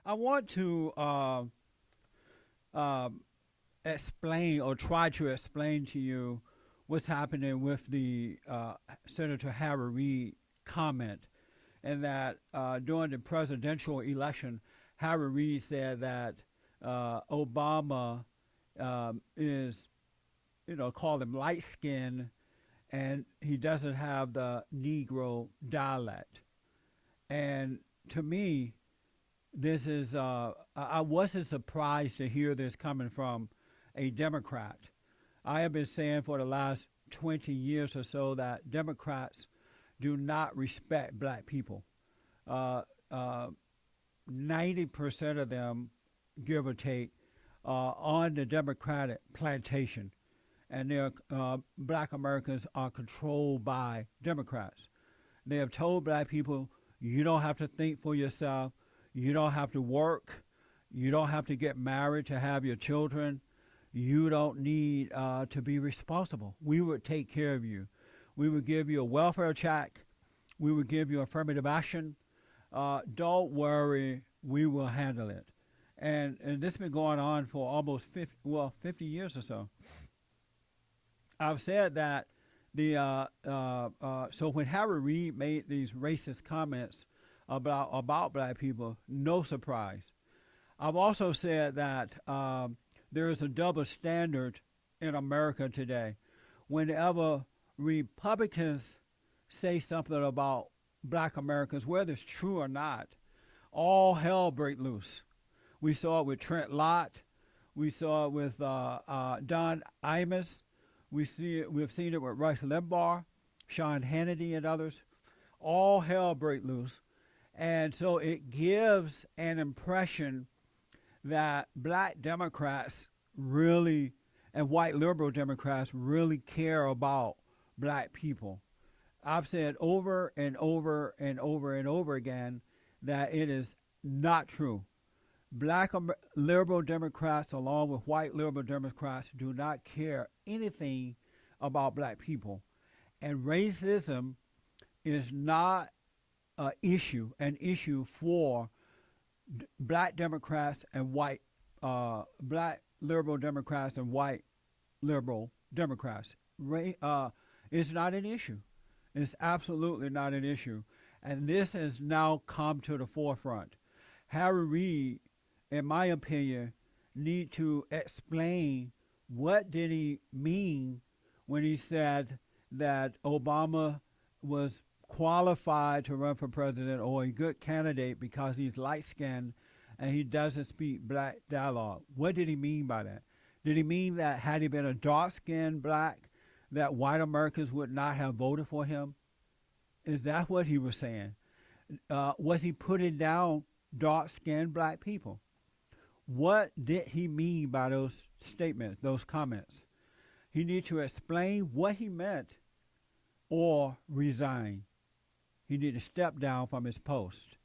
I want to um, explain or try to explain to you what's happening with the Senator Harry Reid comment, and that during the presidential election, Harry Reid said that Obama is, call him light skinned, and he doesn't have the Negro dialect. And to me, this is I wasn't surprised to hear this coming from a Democrat. I have been saying for the last 20 years or so that Democrats do not respect black people. Uh, uh, 90% of them, give or take, on the Democratic plantation, and their black Americans are controlled by Democrats. They have told black people, you don't have to think for yourself, you don't have to work, you don't have to get married to have your children, you don't need to be responsible. We would take care of you. We would give you a welfare check. We would give you affirmative action. Don't worry, we will handle it. And this has been going on for almost 50 years or so. I've said that so when Harry Reid made these racist comments about black people, no surprise. I've also said that there is a double standard in America today. Whenever Republicans say something about black Americans, whether it's true or not, all hell break loose. We saw it with Trent Lott. We saw it with Don Imus. We've seen it with Rush Limbaugh, Sean Hannity, and others. All hell break loose. And so it gives an impression that black Democrats really and white liberal Democrats really care about black people. I've said over and over and over and over again that it is not true. Black liberal Democrats, along with white liberal Democrats, do not care anything about black people. And racism is not an issue for black Democrats and black liberal Democrats and white liberal Democrats. It's not an issue. It's absolutely not an issue. And this has now come to the forefront. Harry Reid, in my opinion, need to explain what did he mean when he said that Obama was qualified to run for president or a good candidate because he's light-skinned and he doesn't speak black dialogue. What did he mean by that? Did he mean that had he been a dark-skinned black, that white Americans would not have voted for him? Is that what he was saying? Was he putting down dark-skinned black people? What did he mean by those statements, those comments? He needs to explain what he meant or resign. He needs to step down from his post.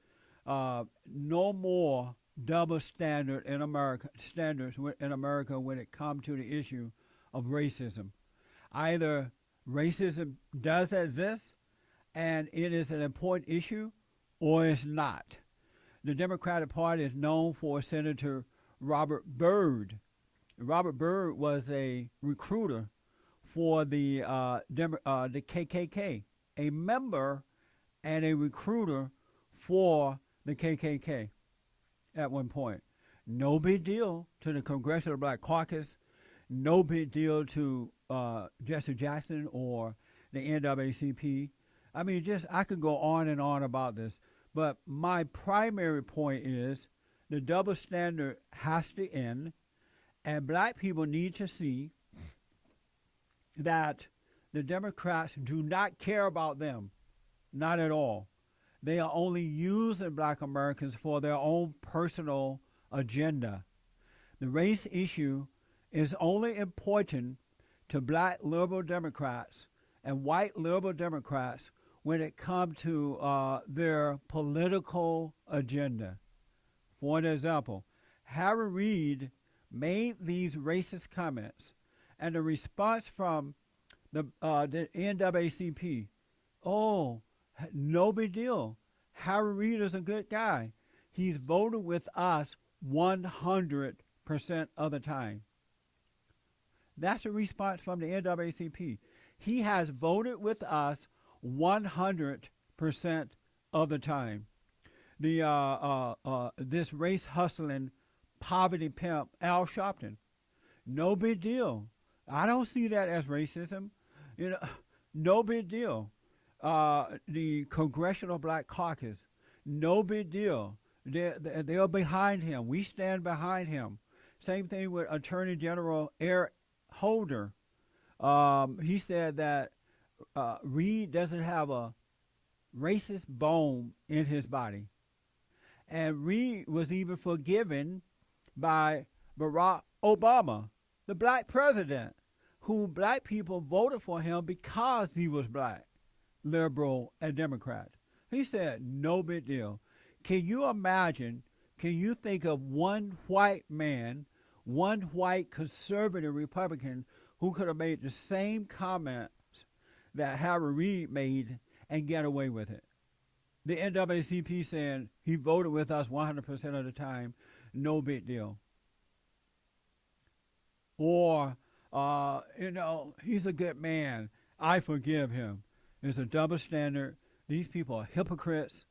No more double standards in America when it comes to the issue of racism. Either racism does exist and it is an important issue, or it's not. The Democratic Party is known for Senator Robert Byrd. Robert Byrd was a recruiter for the KKK, a member and a recruiter for the KKK at one point. No big deal to the Congressional Black Caucus. No big deal to Jesse Jackson or the NAACP. I mean, I could go on and on about this. But my primary point is the double standard has to end, and black people need to see that the Democrats do not care about them, not at all. They are only using black Americans for their own personal agenda. The race issue is only important to black liberal Democrats and white liberal Democrats when it comes to their political agenda. For an example, Harry Reid made these racist comments, and the response from the NAACP, oh, no big deal. Harry Reid is a good guy. He's voted with us 100% of the time. That's a response from the NAACP. He has voted with us 100% of the time. This race hustling poverty pimp, Al Sharpton, no big deal. I don't see that as racism. No big deal. The Congressional Black Caucus, no big deal. They're behind him. We stand behind him. Same thing with Attorney General Eric Holder. He said that Reid doesn't have a racist bone in his body. And Reid was even forgiven by Barack Obama, the black president, who black people voted for him because he was black, liberal, and Democrat. He said, no big deal. Can you imagine, can you think of one white man, one white conservative Republican who could have made the same comments that Harry Reid made and get away with it? The NAACP saying he voted with us 100% of the time, no big deal. Or, he's a good man, I forgive him. It's a double standard. These people are hypocrites,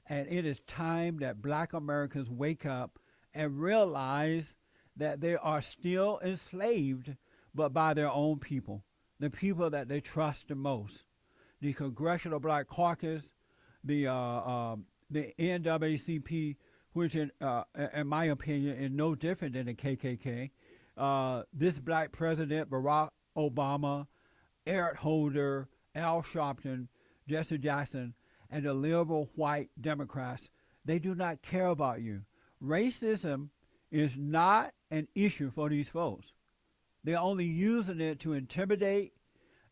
and it is time that black Americans wake up and realize that they are still enslaved, but by their own people, the people that they trust the most. The Congressional Black Caucus, the NAACP, which in my opinion is no different than the KKK. This black president, Barack Obama, Eric Holder, Al Sharpton, Jesse Jackson, and the liberal white Democrats, they do not care about you. Racism is not an issue for these folks. They're only using it to intimidate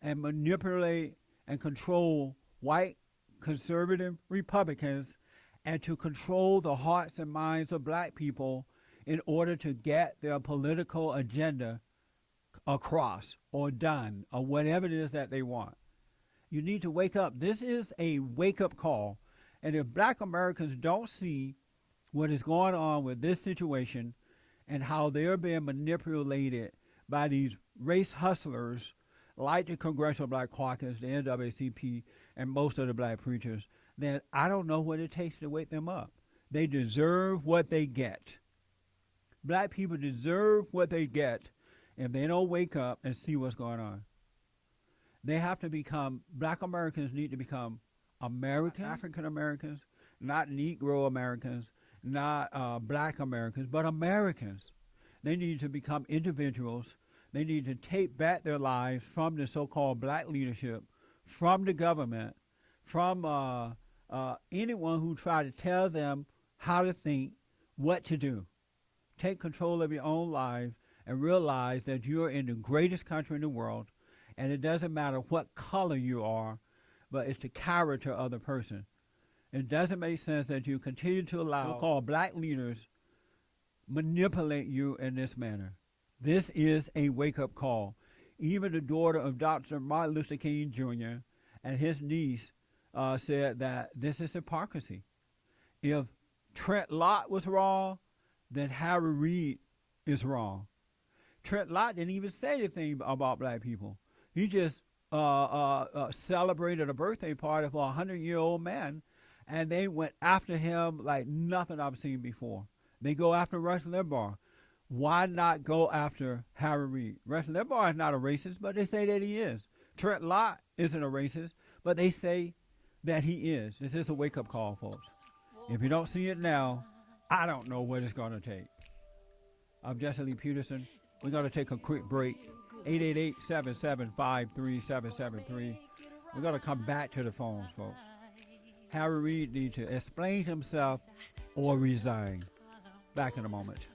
and manipulate and control white conservative Republicans and to control the hearts and minds of black people in order to get their political agenda across or done or whatever it is that they want. You need to wake up. This is a wake-up call. And if black Americans don't see what is going on with this situation and how they're being manipulated by these race hustlers like the Congressional Black Caucus, the NAACP, and most of the black preachers, then I don't know what it takes to wake them up. They deserve what they get. Black people deserve what they get if they don't wake up and see what's going on. They have to become, black Americans need to become Americans, African Americans, not Negro Americans, not black Americans, but Americans. They need to become individuals. They need to take back their lives from the so-called black leadership, from the government, from anyone who tried to tell them how to think, what to do. Take control of your own life and realize that you're in the greatest country in the world, and it doesn't matter what color you are, but it's the character of the person. It doesn't make sense that you continue to allow so-called black leaders manipulate you in this manner. This is a wake-up call. Even the daughter of Dr. Martin Luther King Jr. and his niece said that this is hypocrisy. If Trent Lott was wrong, then Harry Reid is wrong. Trent Lott didn't even say anything about black people. He just celebrated a birthday party for a 100-year-old man, and they went after him like nothing I've seen before. They go after Rush Limbaugh. Why not go after Harry Reid? Rush Limbaugh is not a racist, but they say that he is. Trent Lott isn't a racist, but they say that he is. This is a wake-up call, folks. If you don't see it now, I don't know what it's going to take. I'm Jesse Lee Peterson. We're going to take a quick break. 888-775-3773. We're going to come back to the phones, folks. Harry Reid needs to explain himself or resign. Back in a moment.